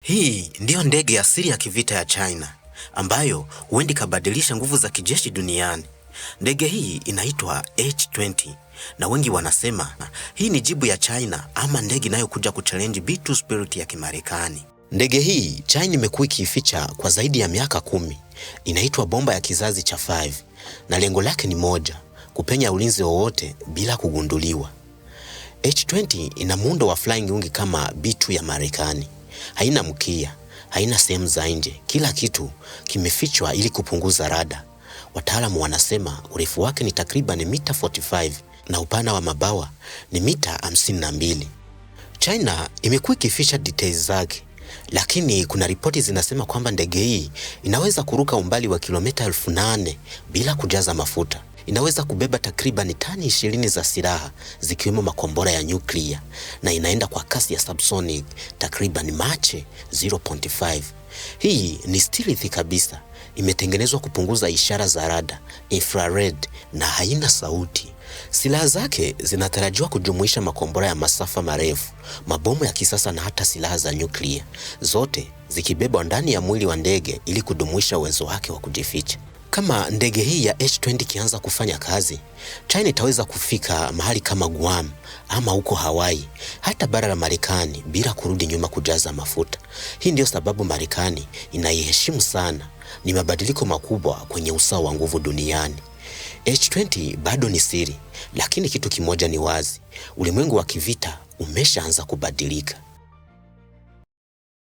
Hii ndiyo ndege ya siri ya kivita ya China ambayo huenda ikabadilisha nguvu za kijeshi duniani. Ndege hii inaitwa H-20 na wengi wanasema hii ni jibu ya China ama ndege inayokuja kuchallenge B2 Spirit ya Kimarekani. Ndege hii China imekuwa ikiificha kwa zaidi ya miaka 10. Inaitwa bomba ya kizazi cha 5 na lengo lake ni moja, kupenya ulinzi wowote bila kugunduliwa. H-20 ina muundo wa flying wing kama B2 ya Marekani. Haina mkia, haina sehemu za nje, kila kitu kimefichwa ili kupunguza rada. Wataalamu wanasema urefu wake ni takriban mita 45 na upana wa mabawa ni mita 52. China imekuwa ikificha details zake, lakini kuna ripoti zinasema kwamba ndege hii inaweza kuruka umbali wa kilomita 8,000 bila kujaza mafuta. Inaweza kubeba takriban tani 20 za silaha zikiwemo makombora ya nyuklia na inaenda kwa kasi ya subsonic takriban Mach 0.5. Hii ni stealth kabisa. Imetengenezwa kupunguza ishara za rada, infrared na haina sauti. Silaha zake zinatarajiwa kujumuisha makombora ya masafa marefu, mabomu ya kisasa na hata silaha za nyuklia, zote zikibebwa ndani ya mwili wa ndege ili kudumisha uwezo wake wa kujificha. Kama ndege hii ya H-20 ikianza kufanya kazi, China itaweza kufika mahali kama Guam ama huko Hawaii, hata bara la Marekani bila kurudi nyuma kujaza mafuta. Hii ndio sababu Marekani inaiheshimu sana. Ni mabadiliko makubwa kwenye usawa wa nguvu duniani. H-20 bado ni siri, lakini kitu kimoja ni wazi. Ulimwengu wa kivita umeshaanza kubadilika.